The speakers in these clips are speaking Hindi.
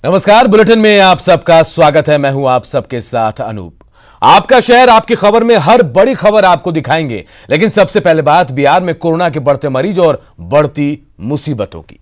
नमस्कार, बुलेटिन में आप सबका स्वागत है। मैं हूं आप सबके साथ अनूप। आपका शहर आपकी खबर में हर बड़ी खबर आपको दिखाएंगे, लेकिन सबसे पहले बात बिहार में कोरोना के बढ़ते मरीज और बढ़ती मुसीबतों की।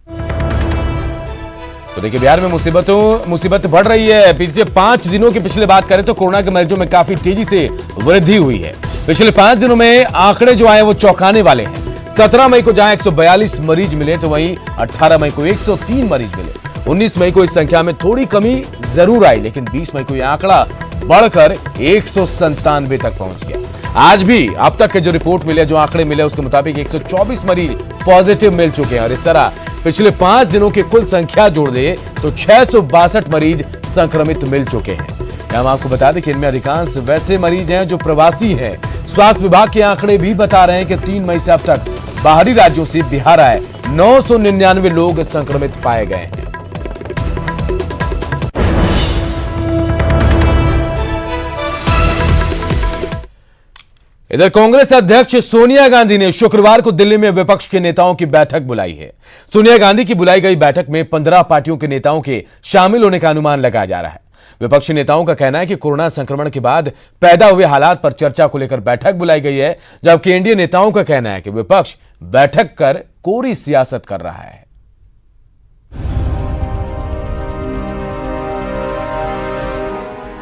तो देखिए, बिहार में मुसीबत बढ़ रही है। पिछले 5 दिनों की पिछले बात करें तो कोरोना के मरीजों में काफी तेजी से वृद्धि हुई है। पिछले 5 दिनों में आंकड़े जो आए वो चौंकाने वाले हैं। 17 मई को जहां 142 मरीज मिले तो वहीं 18 मई को 103 मरीज मिले। 19 मई को इस संख्या में थोड़ी कमी जरूर आई, लेकिन 20 मई को यह आंकड़ा बढ़कर 197 तक पहुंच गया। आज भी अब तक के जो रिपोर्ट मिले, जो आंकड़े मिले, उसके मुताबिक 124 मरीज पॉजिटिव मिल चुके हैं। और इस तरह पिछले 5 दिनों की कुल संख्या जोड़ दे तो 662 मरीज संक्रमित मिल चुके हैं। हम आपको बता दें कि इनमें अधिकांश वैसे मरीज हैं जो प्रवासी हैं। स्वास्थ्य विभाग के आंकड़े भी बता रहे हैं कि 3 मई से अब तक बाहरी राज्यों से बिहार आए 999 लोग संक्रमित पाए गए हैं। इधर कांग्रेस अध्यक्ष सोनिया गांधी ने शुक्रवार को दिल्ली में विपक्ष के नेताओं की बैठक बुलाई है। सोनिया गांधी की बुलाई गई बैठक में 15 पार्टियों के नेताओं के शामिल होने का अनुमान लगाया जा रहा है। विपक्षी नेताओं का कहना है कि कोरोना संक्रमण के बाद पैदा हुए हालात पर चर्चा को लेकर बैठक बुलाई गई है, जबकि एनडीए नेताओं का कहना है कि विपक्ष बैठक कर कोरी सियासत कर रहा है।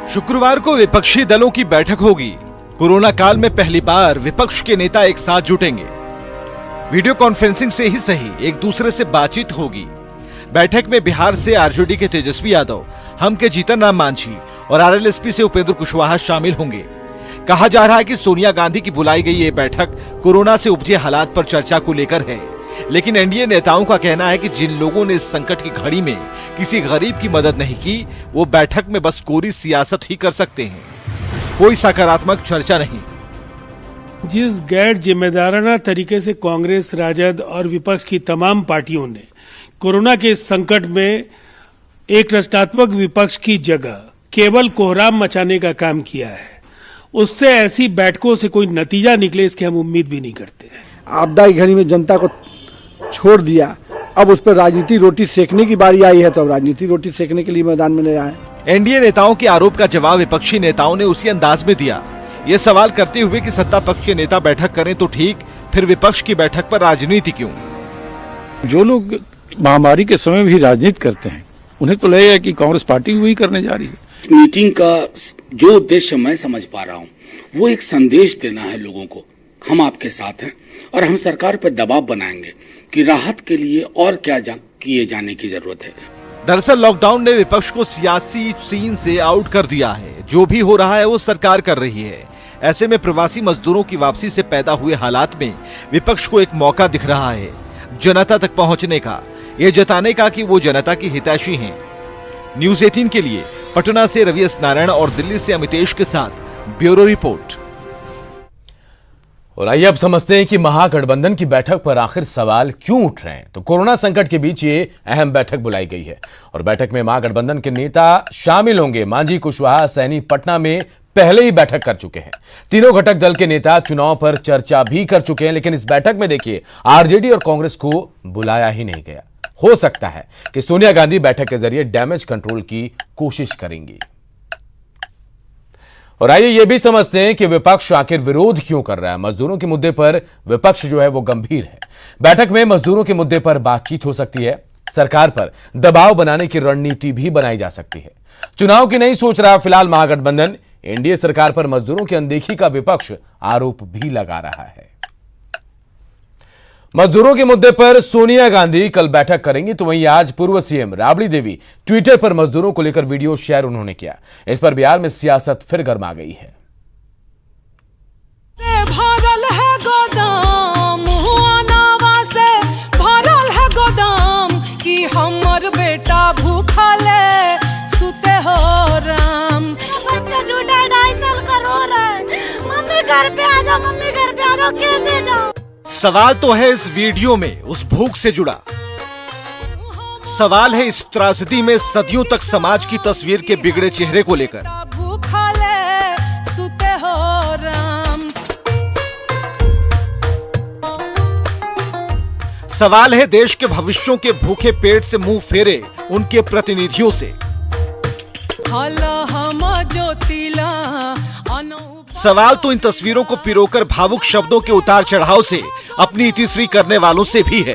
शुक्रवार को विपक्षी दलों की बैठक होगी। कोरोना काल में पहली बार विपक्ष के नेता एक साथ जुटेंगे। वीडियो कॉन्फ्रेंसिंग से ही सही, एक दूसरे से बातचीत होगी। बैठक में बिहार से आरजेडी के तेजस्वी यादव, हम के जीतन राम मांझी और आरएलएसपी से उपेंद्र कुशवाहा शामिल होंगे। कहा जा रहा है कि सोनिया गांधी की बुलाई गई ये बैठक कोरोना से उपजे हालात पर चर्चा को लेकर है, लेकिन एनडीए नेताओं का कहना है कि जिन लोगों ने इस संकट की घड़ी में किसी गरीब की मदद नहीं की, वो बैठक में बस कोरी सियासत ही कर सकते हैं, कोई सकारात्मक चर्चा नहीं। जिस गैर जिम्मेदाराना तरीके से कांग्रेस, राजद और विपक्ष की तमाम पार्टियों ने कोरोना के संकट में एक रचनात्मक विपक्ष की जगह केवल कोहराम मचाने का काम किया है, उससे ऐसी बैठकों से कोई नतीजा निकले इसकी हम उम्मीद भी नहीं करते हैं। आपदा की घड़ी में जनता को छोड़ दिया, अब उस पर राजनीति रोटी सेकने की बारी आई है, तो अब राजनीति रोटी सेकने के लिए मैदान में ले आए। एनडीए नेताओं के आरोप का जवाब विपक्षी नेताओं ने उसी अंदाज में दिया, ये सवाल करते हुए कि सत्ता पक्ष के नेता बैठक करें तो ठीक, फिर विपक्ष की बैठक पर राजनीति क्यों? जो लोग महामारी के समय भी राजनीति करते हैं, उन्हें तो लगेगा कि कांग्रेस पार्टी वही करने जा रही है। मीटिंग का जो उद्देश्य मैं समझ पा रहा हूँ, वो एक संदेश देना है लोगों को, हम आपके साथ हैं और हम सरकार पर दबाव बनाएंगे कि राहत के लिए और क्या किए जाने की जरूरत है। दरअसल लॉकडाउन ने विपक्ष को सियासी सीन से आउट कर दिया है। जो भी हो रहा है वो सरकार कर रही है। ऐसे में प्रवासी मजदूरों की वापसी से पैदा हुए हालात में विपक्ष को एक मौका दिख रहा है जनता तक पहुंचने का, ये जताने का कि वो जनता की हितैषी हैं। न्यूज़ 18 के लिए पटना से रवि एस नारायण और दिल्ली से अमितेश के साथ ब्यूरो रिपोर्ट। और आइए अब समझते हैं कि महागठबंधन की बैठक पर आखिर सवाल क्यों उठ रहे हैं। तो कोरोना संकट के बीच ये अहम बैठक बुलाई गई है और बैठक में महागठबंधन के नेता शामिल होंगे। मांझी, कुशवाहा, सैनी पटना में पहले ही बैठक कर चुके हैं। तीनों घटक दल के नेता चुनाव पर चर्चा भी कर चुके हैं, लेकिन इस बैठक में देखिए आरजेडी और कांग्रेस को बुलाया ही नहीं गया। हो सकता है कि सोनिया गांधी बैठक के जरिए डैमेज कंट्रोल की कोशिश करेंगी। और आइए यह भी समझते हैं कि विपक्ष आखिर विरोध क्यों कर रहा है। मजदूरों के मुद्दे पर विपक्ष जो है वो गंभीर है। बैठक में मजदूरों के मुद्दे पर बातचीत हो सकती है। सरकार पर दबाव बनाने की रणनीति भी बनाई जा सकती है। चुनाव की नहीं सोच रहा फिलहाल महागठबंधन। एनडीए सरकार पर मजदूरों की अनदेखी का विपक्ष आरोप भी लगा रहा है। मजदूरों के मुद्दे पर सोनिया गांधी कल बैठक करेंगी, तो वहीं आज पूर्व सीएम राबड़ी देवी ट्विटर पर मजदूरों को लेकर वीडियो शेयर उन्होंने किया। इस पर बिहार में सियासत फिर गर्मा गई है। भरल है गोदाम, से भरल है गोदाम कि हमर बेटा भूखले सुते हो राम। बच्चा झूठा 2.5 साल का रो रहा है, मम्मी घर पे आ जाओ, मम्मी घर पे आ जाओ, कैसे जाओ? सवाल तो है इस वीडियो में उस भूख से जुड़ा। सवाल है इस त्रासदी में सदियों तक समाज की तस्वीर के बिगड़े चेहरे को लेकर। सवाल है देश के भविष्यों के भूखे पेट से मुंह फेरे उनके प्रतिनिधियों से। हल हम ज्योतिला अनु सवाल तो इन तस्वीरों को पिरोकर भावुक शब्दों के उतार चढ़ाव से अपनी इतिश्री करने वालों से भी है।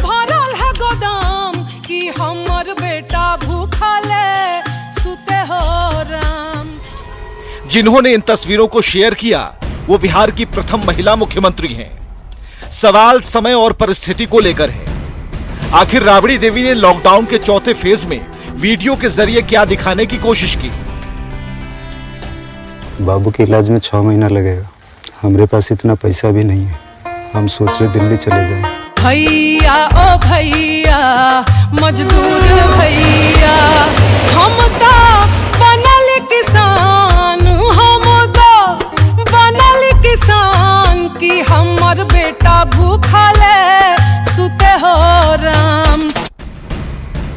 भरल है गोदाम कि हमर बेटा भूखले सुते हो राम। जिन्होंने इन तस्वीरों को शेयर किया वो बिहार की प्रथम महिला मुख्यमंत्री हैं। सवाल समय और परिस्थिति को लेकर है। आखिर राबड़ी देवी ने लॉकडाउन के चौथे फेज में वीडियो के जरिए क्या दिखाने की कोशिश की? बाबू के इलाज में 6 महीना लगेगा। हमारे पास इतना पैसा भी नहीं है। हम सोच रहे दिल्ली चले जाएं। भैया ओ भैया मजदूर भैया हम तो बनल किसान, हम तो बनल किसान कि हमर बेटा भूखले सुते हो राम।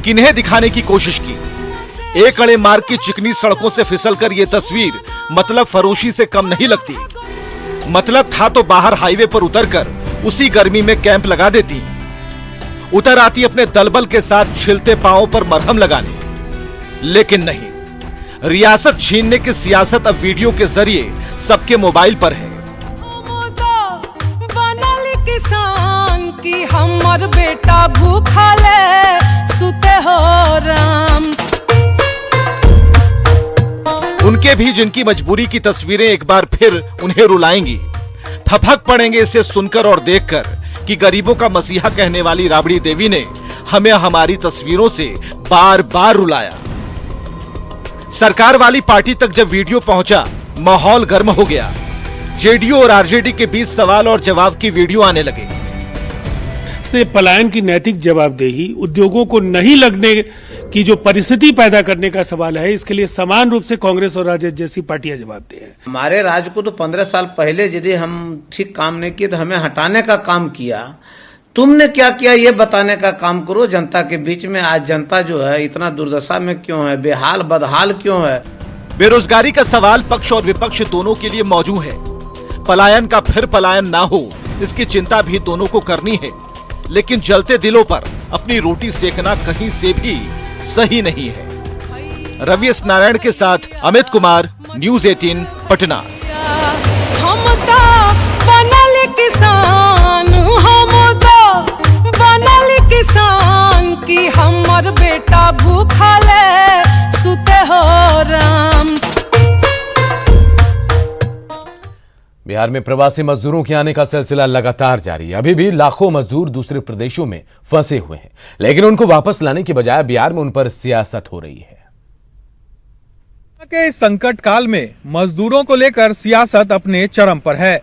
किन्हें दिखाने की कोशिश की? एक अड़े मार्ग की चिकनी सड़कों से फिसलकर ये तस्वीर मतलब फरोशी से कम नहीं लगती। मतलब था तो बाहर हाईवे पर उतरकर उसी गर्मी में कैंप लगा देती, उतर आती अपने दलबल के साथ छिलते पांवों पर मरहम लगाने। लेकिन नहीं, रियासत छीनने की सियासत अब वीडियो के जरिए सबके मोबाइल पर है। हम तो बनल किसान कि हमर बेटा भूखले सुते हो राम। उनके भी जिनकी मजबूरी की तस्वीरें एक बार फिर उन्हें रुलाएंगी। फफक पड़ेंगे इसे सुनकर और देखकर कि गरीबों का मसीहा कहने वाली राबड़ी देवी ने हमें हमारी तस्वीरों से बार बार रुलाया। सरकार वाली पार्टी तक जब वीडियो पहुंचा, माहौल गर्म हो गया। जेडीयू और आरजेडी के बीच सवाल और जवाब की वीडियो आने लगे। से पलायन की नैतिक जवाबदेही, उद्योगों को नहीं लगने की जो परिस्थिति पैदा करने का सवाल है, इसके लिए समान रूप से कांग्रेस और राजद जैसी पार्टियां जवाबदेह हैं। हमारे राज्य को तो 15 साल पहले यदि हम ठीक काम नहीं किए तो हमें हटाने का काम किया। तुमने क्या किया ये बताने का काम करो जनता के बीच में। आज जनता जो है इतना दुर्दशा में क्यों है, बेहाल बदहाल क्यों है? बेरोजगारी का सवाल पक्ष और विपक्ष दोनों के लिए मौजूद है। पलायन का फिर पलायन ना हो, इसकी चिंता भी दोनों को करनी है। लेकिन जलते दिलों पर अपनी रोटी सेकना कहीं से भी सही नहीं है। रवि एस नारायण के साथ अमित कुमार, न्यूज़ 18 पटना। हम तो बनल किसान, हम तो बनल किसान कि हमर बेटा भूखले सुते हो राम। बिहार में प्रवासी मजदूरों के आने का सिलसिला लगातार जारी है। अभी भी लाखों मजदूर दूसरे प्रदेशों में फंसे हुए हैं, लेकिन उनको वापस लाने की बजाय बिहार में उन पर सियासत हो रही है। के संकट काल में मजदूरों को लेकर सियासत अपने चरम पर है।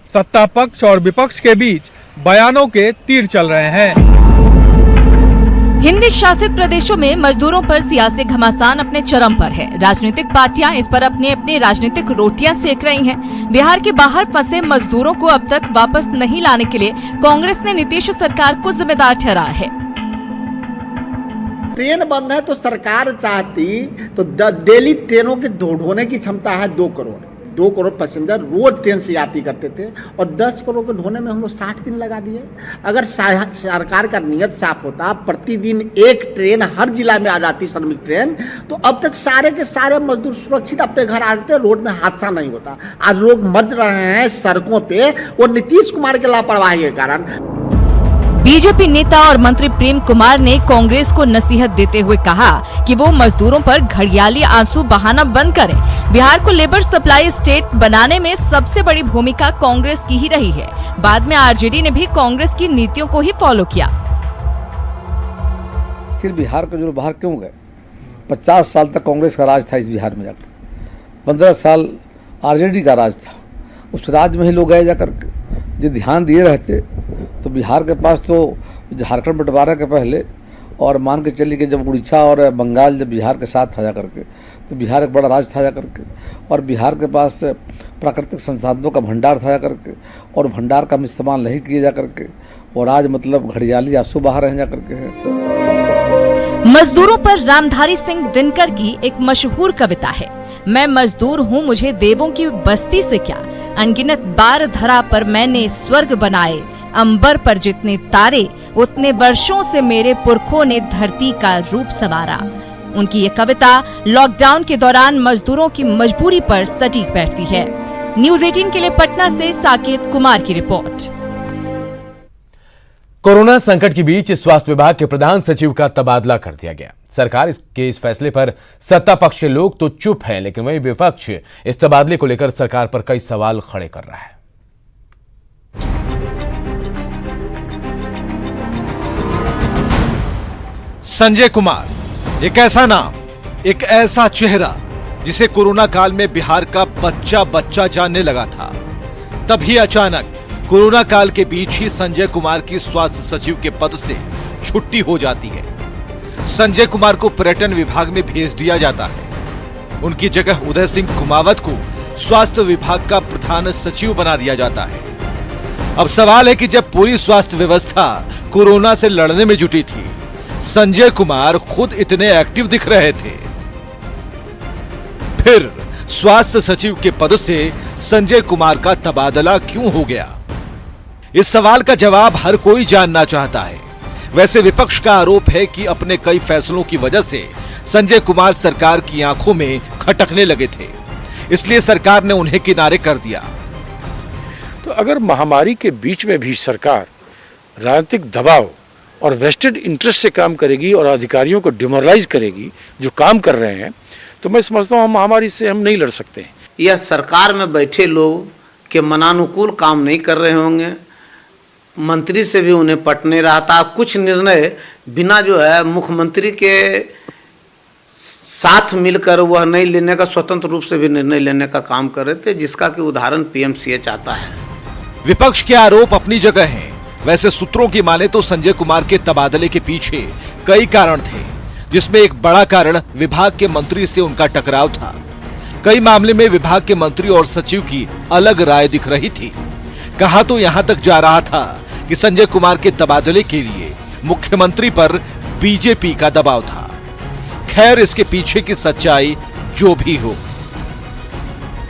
सत्ता पक्ष और विपक्ष के बीच बयानों के तीर चल रहे हैं। हिंदी शासित प्रदेशों में मजदूरों पर सियासी घमासान अपने चरम पर है। राजनीतिक पार्टियां इस पर अपनी अपनी राजनीतिक रोटियां सेक रही हैं। बिहार के बाहर फंसे मजदूरों को अब तक वापस नहीं लाने के लिए कांग्रेस ने नीतीश सरकार को जिम्मेदार ठहराया है। ट्रेन बंद है तो सरकार चाहती तो डेली ट्रेनों के ढोने की क्षमता है 2 करोड़ पैसेंजर रोज ट्रेन से यात्री करते थे और 10 करोड़ को ढोने में हम लोग 60 दिन लगा दिए। अगर सरकार का नियत साफ होता, प्रतिदिन एक ट्रेन हर जिला में आ जाती श्रमिक ट्रेन, तो अब तक सारे के सारे मजदूर सुरक्षित अपने घर आ जाते, रोड में हादसा नहीं होता। आज लोग मर रहे हैं सड़कों पे वो नीतीश कुमार के लापरवाही के कारण। बीजेपी नेता और मंत्री प्रेम कुमार ने कांग्रेस को नसीहत देते हुए कहा कि वो मजदूरों पर घड़ियाली आंसू बहाना बंद करें। बिहार को लेबर सप्लाई स्टेट बनाने में सबसे बड़ी भूमिका कांग्रेस की ही रही है। बाद में आरजेडी ने भी कांग्रेस की नीतियों को ही फॉलो किया। फिर बिहार के जो बाहर क्यों गए? 50 साल तक कांग्रेस का राज था इस बिहार में, जाकर 15 साल आरजेडी का राज था। उस राज में ही लोग गए जाकर जो ध्यान दिए रहते तो बिहार के पास तो झारखंड बंटवारा के पहले और मान के चलिए कि जब उड़ीसा और बंगाल जब बिहार के साथ था जाकर के तो बिहार एक बड़ा राज्य था जाकर के, और बिहार के पास प्राकृतिक संसाधनों का भंडार था जाकर के, और भंडार का इस्तेमाल नहीं किए जाकर के, और आज मतलब घड़ियाली आंसू बहा रहे जाकर के है। मजदूरों पर रामधारी सिंह दिनकर की एक मशहूर कविता है, मैं मजदूर हूँ मुझे देवों की बस्ती से क्या, अनगिनत बार धरा पर मैंने स्वर्ग बनाए, अंबर पर जितने तारे उतने वर्षों से मेरे पुरखों ने धरती का रूप संवारा। उनकी ये कविता लॉकडाउन के दौरान मजदूरों की मजबूरी पर सटीक बैठती है। न्यूज़ 18 के लिए पटना से साकेत कुमार की रिपोर्ट। कोरोना संकट के बीच स्वास्थ्य विभाग के प्रधान सचिव का तबादला कर दिया गया। सरकार के इस फैसले पर सत्ता पक्ष के लोग तो चुप हैं, लेकिन वहीं विपक्ष इस तबादले को लेकर सरकार पर कई सवाल खड़े कर रहा है। संजय कुमार एक ऐसा नाम, एक ऐसा चेहरा जिसे कोरोना काल में बिहार का बच्चा बच्चा जानने लगा था। तभी अचानक कोरोना काल के बीच ही संजय कुमार की स्वास्थ्य सचिव के पद से छुट्टी हो जाती है। संजय कुमार को पर्यटन विभाग में भेज दिया जाता है। उनकी जगह उदय सिंह कुमावत को स्वास्थ्य विभाग का प्रधान सचिव बना दिया जाता है। अब सवाल है कि जब पूरी स्वास्थ्य व्यवस्था कोरोना से लड़ने में जुटी थी, संजय कुमार खुद इतने एक्टिव दिख रहे थे, फिर स्वास्थ्य सचिव के पद से संजय कुमार का तबादला क्यों हो गया? इस सवाल का जवाब हर कोई जानना चाहता है। वैसे विपक्ष का आरोप है कि अपने कई फैसलों की वजह से संजय कुमार सरकार की आंखों में खटकने लगे थे, इसलिए सरकार ने उन्हें किनारे कर दिया। तो अगर महामारी के बीच में भी सरकार राजनीतिक दबाव और वेस्टेड इंटरेस्ट से काम करेगी और अधिकारियों को डिमोरलाइज करेगी जो काम कर रहे हैं, तो मैं समझता हूँ महामारी से हम नहीं लड़ सकते हैं। यह सरकार में बैठे लोग के मनानुकूल काम नहीं कर रहे होंगे, मंत्री से भी उन्हें पट नहीं रहा था। कुछ निर्णय बिना जो है मुख्यमंत्री के साथ मिलकर वह नहीं लेने का, स्वतंत्र रूप से भी निर्णय लेने का काम कर रहे थे, जिसका कि उदाहरण पीएमसीएच आता है। विपक्ष के आरोप अपनी जगह हैं। वैसे सूत्रों की माने तो संजय कुमार के तबादले के पीछे कई कारण थे, जिसमें एक बड़ा कारण विभाग के मंत्री से उनका टकराव था। कई मामले में विभाग के मंत्री और सचिव की अलग राय दिख रही थी। कहा तो यहां तक जा रहा था कि संजय कुमार के तबादले के लिए मुख्यमंत्री पर बीजेपी का दबाव था। खैर, इसके पीछे की सच्चाई जो भी हो,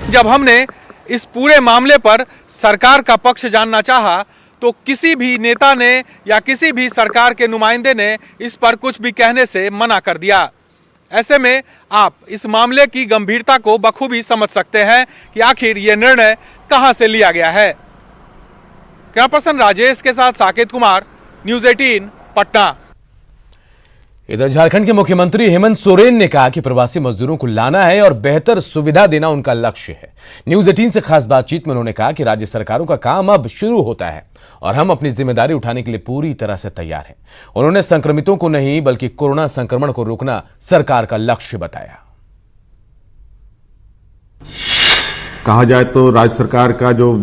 जब हमने इस पूरे मामले पर सरकार का पक्ष जानना चाहा तो किसी भी नेता ने या किसी भी सरकार के नुमाइंदे ने इस पर कुछ भी कहने से मना कर दिया। ऐसे में आप इस मामले की गंभीरता को बखूबी समझ सकते हैं कि आखिर यह निर्णय कहां से लिया गया है। कैमरा पर्सन राजेश के साथ साकेत कुमार, न्यूज़ 18 पटना। इधर झारखंड के मुख्यमंत्री हेमंत सोरेन ने कहा कि प्रवासी मजदूरों को लाना है और बेहतर सुविधा देना उनका लक्ष्य है। न्यूज़ 18 से खास बातचीत में उन्होंने कहा कि राज्य सरकारों का काम अब शुरू होता है और हम अपनी जिम्मेदारी उठाने के लिए पूरी तरह से तैयार हैं। उन्होंने संक्रमितों को नहीं बल्कि कोरोना संक्रमण को रोकना सरकार का लक्ष्य बताया। कहा जाए तो राज्य सरकार का जो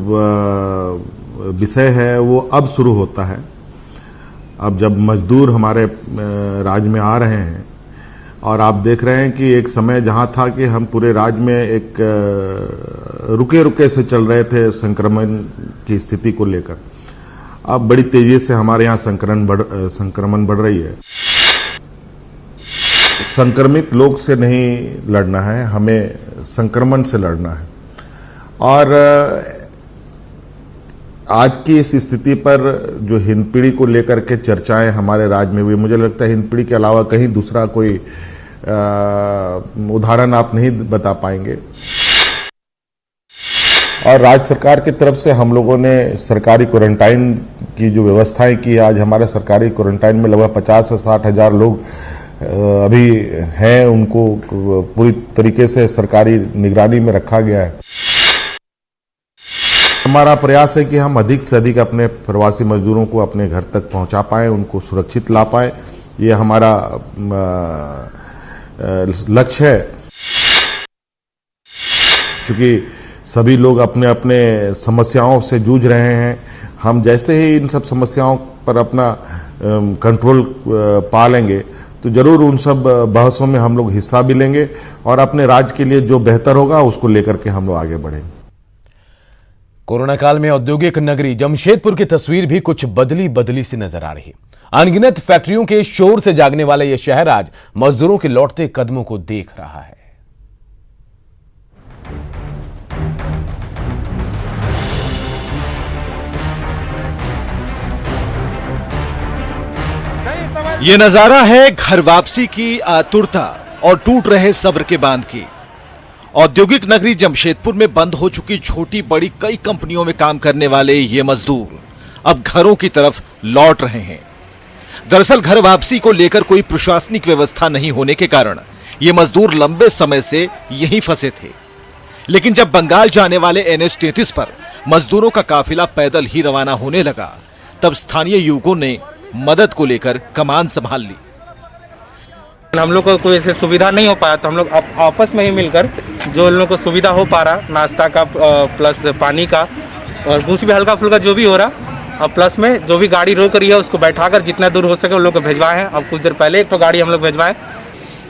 विषय है वो अब शुरू होता है। अब जब मजदूर हमारे राज्य में आ रहे हैं और आप देख रहे हैं कि एक समय जहां था कि हम पूरे राज्य में एक रुके रुके से चल रहे थे संक्रमण की स्थिति को लेकर, अब बड़ी तेजी से हमारे यहाँ संक्रमण बढ़ रही है। संक्रमित लोग से नहीं लड़ना है, हमें संक्रमण से लड़ना है। और आज की इस स्थिति पर जो हिंदपीढ़ी को लेकर के चर्चाएं हमारे राज्य में हुई, मुझे लगता है हिंदपीढ़ी के अलावा कहीं दूसरा कोई उदाहरण आप नहीं बता पाएंगे। और राज्य सरकार की तरफ से हम लोगों ने सरकारी क्वारंटाइन की जो व्यवस्थाएं की, आज हमारे सरकारी क्वारंटाइन में लगभग 50 से 60 हजार लोग अभी हैं, उनको पूरी तरीके से सरकारी निगरानी में रखा गया है। हमारा प्रयास है कि हम अधिक से अधिक अपने प्रवासी मजदूरों को अपने घर तक पहुंचा पाएं, उनको सुरक्षित ला पाएं। ये हमारा लक्ष्य है। क्योंकि सभी लोग अपने अपने समस्याओं से जूझ रहे हैं, हम जैसे ही इन सब समस्याओं पर अपना कंट्रोल पा लेंगे तो जरूर उन सब बहसों में हम लोग हिस्सा भी लेंगे और अपने राज्य के लिए जो बेहतर होगा उसको लेकर के हम लोग आगे बढ़ेंगे। कोरोना काल में औद्योगिक नगरी जमशेदपुर की तस्वीर भी कुछ बदली सी नजर आ रही है। अनगिनत फैक्ट्रियों के शोर से जागने वाला यह शहर आज मजदूरों के लौटते कदमों को देख रहा है। ये नजारा है घर वापसी की आतुरता और टूट रहे सब्र के बांध की। औद्योगिक नगरी जमशेदपुर में बंद हो चुकी छोटी बड़ी कई कंपनियों में काम करने वाले ये मजदूर अब घरों की तरफ लौट रहे हैं। दरअसल घर वापसी को लेकर कोई प्रशासनिक व्यवस्था नहीं होने के कारण ये मजदूर लंबे समय से यहीं फंसे थे। लेकिन जब बंगाल जाने वाले NH 33 पर मजदूरों का काफिला पैदल ही रवाना होने लगा, तब स्थानीय युवकों ने मदद को लेकर कमान संभाल ली। हम लोग को कोई ऐसे सुविधा नहीं हो पाया, तो हम लोग आपस में ही मिलकर जो इन लोगों को सुविधा हो पा रहा, नाश्ता का प्लस पानी का और कुछ भी हल्का फुल्का जो भी हो रहा, और प्लस में जो भी गाड़ी रोक रही है उसको बैठाकर जितना दूर हो सके उन लोग को भिजवाए हैं। अब कुछ देर पहले एक तो गाड़ी हम लोग भिजवाए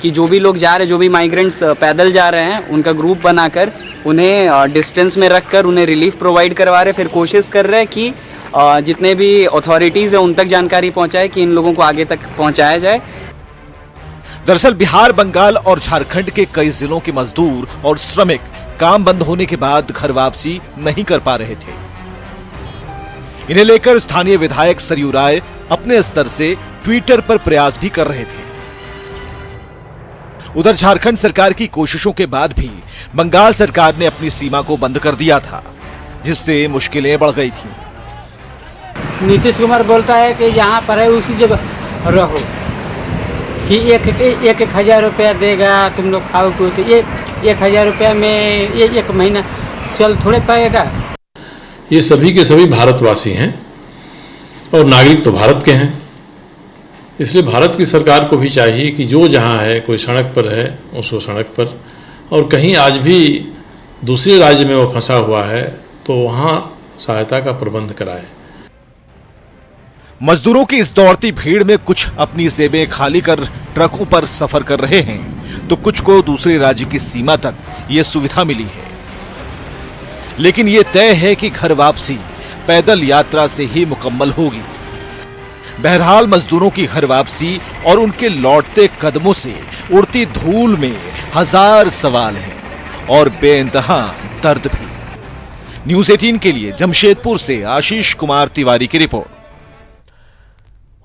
कि जो भी लोग जा रहे हैं, जो भी माइग्रेंट्स पैदल जा रहे हैं, उनका ग्रुप बनाकर उन्हें डिस्टेंस में रखकर उन्हें रिलीफ प्रोवाइड करवा रहे। फिर कोशिश कर रहे हैं कि जितने भी अथॉरिटीज़ हैं उन तक जानकारी पहुंचाए कि इन लोगों को आगे तक पहुंचाया जाए। दरअसल बिहार, बंगाल और झारखंड के कई जिलों के मजदूर और श्रमिक काम बंद होने के बाद घर वापसी नहीं कर पा रहे थे। इन्हें लेकर स्थानीय विधायक सरयू राय अपने स्तर से ट्विटर पर प्रयास भी कर रहे थे। उधर झारखंड सरकार की कोशिशों के बाद भी बंगाल सरकार ने अपनी सीमा को बंद कर दिया था, जिससे मुश्किलें बढ़ गई थी। नीतीश कुमार बोलता है कि यहाँ पर है उसी जगह रहो, कि एक 1,000 रुपया देगा, तुम लोग खाओ को, तो ये 1,000 रुपया में ये 1 महीना चल थोड़े पाएगा। ये सभी के सभी भारतवासी हैं और नागरिक तो भारत के हैं, इसलिए भारत की सरकार को भी चाहिए कि जो जहाँ है, कोई सड़क पर है उसको सड़क पर, और कहीं आज भी दूसरे राज्य में वो फंसा हुआ है तो वहाँ सहायता का प्रबंध कराए। मजदूरों की इस दौड़ती भीड़ में कुछ अपनी जेबें खाली कर ट्रकों पर सफर कर रहे हैं, तो कुछ को दूसरे राज्य की सीमा तक ये सुविधा मिली है। लेकिन ये तय है कि घर वापसी पैदल यात्रा से ही मुकम्मल होगी। बहरहाल मजदूरों की घर वापसी और उनके लौटते कदमों से उड़ती धूल में हजार सवाल हैं और बेइंतहा दर्द भी। न्यूज़ 18 के लिए जमशेदपुर से आशीष कुमार तिवारी की रिपोर्ट।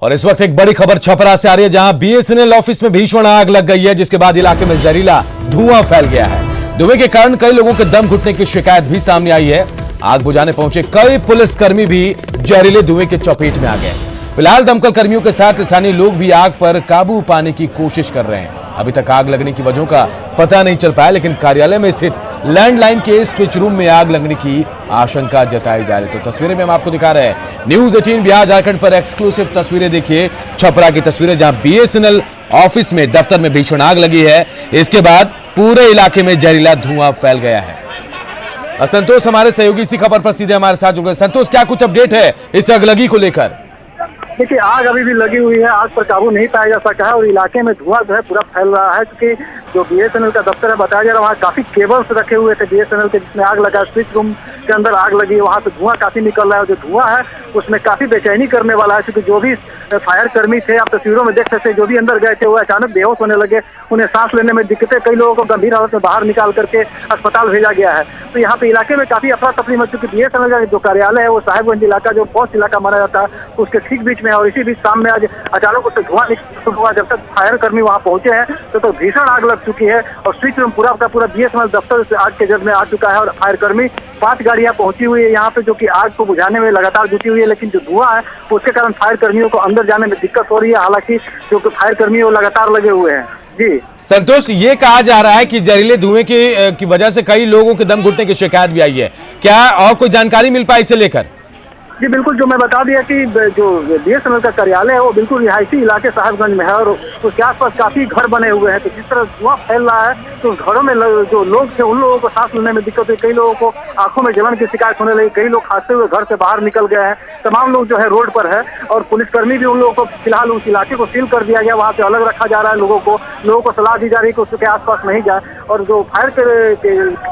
और इस वक्त एक बड़ी खबर छपरा से आ रही है, जहां BSNL ऑफिस में भीषण आग लग गई है, जिसके बाद इलाके में जहरीला धुआं फैल गया है। धुएं के कारण कई लोगों के दम घुटने की शिकायत भी सामने आई है। आग बुझाने पहुंचे कई पुलिसकर्मी भी जहरीले धुएं के चपेट में आ गए। फिलहाल दमकल कर्मियों के साथ स्थानीय लोग भी आग पर काबू पाने की कोशिश कर रहे हैं। अभी तक आग लगने की वजहों का पता नहीं चल पाया, लेकिन कार्यालय में स्थित लैंडलाइन के स्विच रूम में आग लगने की आशंका जताई जा रही। तो तस्वीरें में हम आपको दिखा रहे हैं। न्यूज़ 18 बिहार झारखंड पर एक्सक्लूसिव तस्वीरें देखिए। छपरा की तस्वीरें, जहां BSNL ऑफिस में दफ्तर में भीषण आग लगी है। इसके बाद पूरे इलाके में जहरीला धुआं फैल गया है। संतोष हमारे सहयोगी इसी खबर पर सीधे हमारे साथ जुड़ गए। संतोष, क्या कुछ अपडेट है इस अगलगी को लेकर? देखिए, आग अभी भी लगी हुई है, आग पर काबू नहीं पाया जा सका है और इलाके में धुआं जो है पूरा फैल रहा है, क्योंकि जो BSNL का दफ्तर है बताया जा रहा है वहाँ काफी केबल्स रखे हुए थे BSNL के, जिसमें आग लगा। स्विच रूम के अंदर आग लगी है, वहाँ से धुआं काफी निकल रहा है और जो धुआं है उसमें काफी बेचैनी करने वाला है, क्योंकि जो भी फायर कर्मी थे, आप तस्वीरों में देख सकते हैं, जो भी अंदर गए थे वो अचानक बेहोश होने लगे, उन्हें सांस लेने में दिक्कतें, कई लोगों को गंभीर हालत में बाहर निकाल करके अस्पताल भेजा गया है। तो यहाँ पे इलाके में काफी अफरा तफरी मच चुकी। BSNL का जो कार्यालय है वो साहेबगंज इलाका, जो पोस्ट इलाका माना जाता है, उसके ठीक बीच में है और इसी बीच सामने आज अचानक उससे धुआं निकल हुआ। जब तक फायर कर्मी वहाँ पहुंचे हैं तो भीषण आग लग चुकी है और स्विच रूम पूरा का पूरा BSNL दफ्तर से आग के जद में आ चुका है और फायर कर्मी 5 गाड़ियां पहुंची हुई है यहाँ पे, जो कि आग को बुझाने में लगातार जुटी हुई है। लेकिन जो धुआं है उसके कारण फायर कर्मियों को अंदर जाने में दिक्कत हो रही है, हालांकि जो फायर कर्मी वो लगातार लगे हुए हैं। जी संतोष, ये कहा जा रहा है कि जहरीले धुएं की वजह से कई लोगों के दम घुटने की शिकायत भी आई है, क्या और कोई जानकारी मिल पाई इसे लेकर? जी बिल्कुल, जो मैं बता दिया कि जो BSNL का कार्यालय है वो बिल्कुल रिहायशी इलाके साहेबगंज में है और उसके आसपास काफी घर बने हुए हैं। तो जिस तरह धुआं फैल रहा है तो घरों में जो लोग थे उन लोगों को सांस लेने में दिक्कत हुई, कई लोगों को आंखों में जलन की शिकायत होने लगी, कई लोग खांसते हुए घर से बाहर निकल गए हैं। तमाम लोग जो है रोड पर है और पुलिसकर्मी भी उन लोगों को फिलहाल उस इलाके को सील कर दिया गया, वहाँ से अलग रखा जा रहा है। लोगों को सलाह दी जा रही है कि उसके आसपास नहीं जाए और जो फायर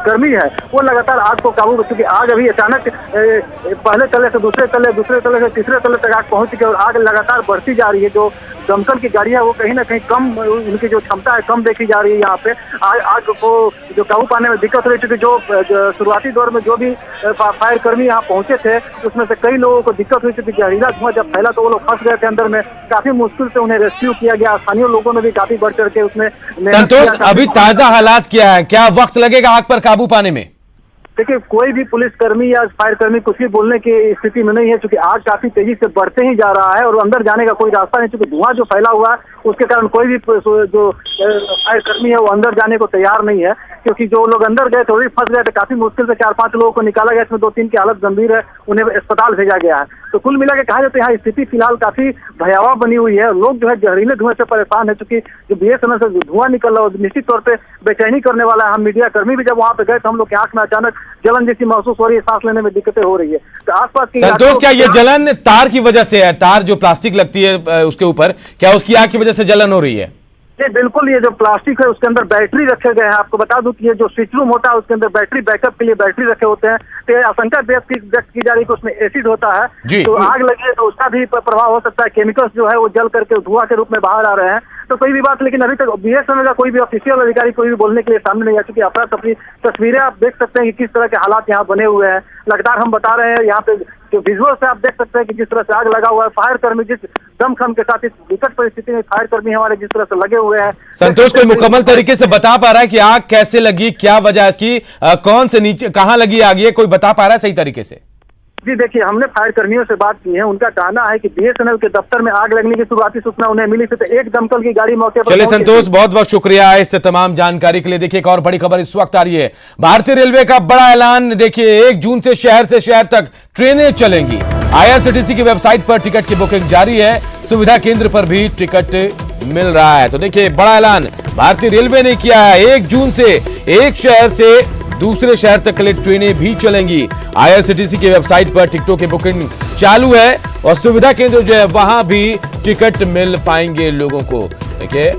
कर्मी है वो लगातार आग को काबू, क्योंकि आग अभी अचानक पहले तले से दूसरे दूसरे तले से तीसरे तले तक आग पहुंच चुकी है और आग लगातार बढ़ती जा रही है। जो दमकल की गाड़ी है वो कहीं ना कहीं कम, उनकी जो क्षमता है कम देखी जा रही है। यहाँ पे आग को जो काबू पाने में दिक्कत हो रही थी। जो शुरुआती दौर में जो भी फायर कर्मी यहाँ पहुंचे थे उसमें से कई लोगों को दिक्कत हुई थी। जहरीला धुआं जब फैला तो वो लोग फंस गए थे अंदर में, काफी मुश्किल से उन्हें रेस्क्यू किया गया। स्थानीय लोगों ने भी काफी बढ़ चढ़ के उसमें संतोष, अभी ताजा हालात क्या है, क्या वक्त लगेगा आग पर काबू पाने में? देखिए, कोई भी पुलिसकर्मी या फायर कर्मी कुछ भी बोलने की स्थिति में नहीं है, क्योंकि आग काफी तेजी से बढ़ते ही जा रहा है और अंदर जाने का कोई रास्ता नहीं, क्योंकि धुआं जो फैला हुआ है उसके कारण कोई भी जो फायर कर्मी है वो अंदर जाने को तैयार नहीं है, क्योंकि जो लोग अंदर गए थे वो भी फंस गए थे। काफी मुश्किल से 4-5 लोगों को निकाला गया, इसमें 2-3 की हालत गंभीर है, उन्हें अस्पताल भेजा गया है। तो कुल मिला के कहा जाए तो यहाँ स्थिति फिलहाल काफी भयावह बनी हुई है। लोग जो है जहरीले धुएं से परेशान है, चूंकि जो BSNL से धुआं निकल रहा है निश्चित तौर पर बेचैनी करने वाला है। हम मीडिया कर्मी भी जब वहाँ पे गए तो हम लोग की आंख में अचानक जलन जैसी महसूस हो रही है, सांस लेने में दिक्कतें हो रही है। तो आसपास की संतोष, क्या ये जलन तार की वजह से है? तार जो प्लास्टिक लगती है उसके ऊपर, क्या उसकी आग की वजह से जलन हो रही है? ये बिल्कुल, ये जो प्लास्टिक है उसके अंदर बैटरी रखे गए हैं। आपको बता दूं कि ये जो स्विच रूम होता है उसके अंदर बैटरी बैकअप के लिए बैटरी रखे होते हैं। तो आशंका व्यक्त की जा रही है कि उसमें एसिड होता है, तो आग लगी है तो उसका भी प्रभाव हो सकता है। केमिकल्स जो है वो जल करके धुआं के रूप में बाहर आ रहे हैं। तो कोई भी बात, लेकिन अभी तक BSNL का कोई भी ऑफिशियल अधिकारी कोई भी बोलने के लिए सामने नहीं आ चुकी। अफरा तफरी तस्वीरें आप देख सकते हैं कि किस तरह के हालात यहाँ बने हुए हैं। लगातार हम बता रहे हैं, यहाँ पे जो विजुअल से आप देख सकते हैं कि जिस तरह से आग लगा हुआ है। फायर कर्मी जिस दमखम के साथ इस विकट परिस्थिति में फायर कर्मी हमारे जिस तरह से लगे हुए हैं। संतोष, कोई मुकम्मल तरीके से बता पा रहा है कि आग कैसे लगी, क्या वजह है इसकी, कौन से नीचे कहाँ लगी आग, ये कोई बता पा रहा है सही तरीके से? जी देखिए, हमने फायर कर्मियों से बात की है। उनका कहना है कि BSNL के दफ्तर में आग लगने की शुरुआती सूचना उन्हें मिली थी, तो एक दमकल की गाड़ी मौके पर। चलिए संतोष, बहुत बहुत शुक्रिया इस तमाम जानकारी के लिए। देखिए एक और बड़ी खबर इस वक्त आ रही है, भारतीय रेलवे का बड़ा ऐलान। देखिए 1 जून से शहर तक ट्रेनें चलेंगी। IRCTC की वेबसाइट पर टिकट की बुकिंग जारी है, सुविधा केंद्र पर भी टिकट मिल रहा है। तो देखिए बड़ा ऐलान भारतीय रेलवे ने किया है, 1 जून से एक शहर से दूसरे शहर तक के लिए ट्रेनें भी चलेंगी। IRCTC की वेबसाइट पर टिकटों की बुकिंग चालू है और सुविधा केंद्र जो है वहां भी टिकट मिल पाएंगे लोगों को। देखिए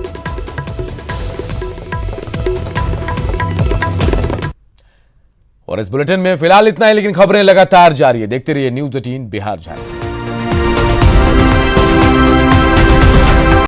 और इस बुलेटिन में फिलहाल इतना ही, लेकिन खबरें लगातार जारी है। देखते रहिए News 18 बिहार झारखंड।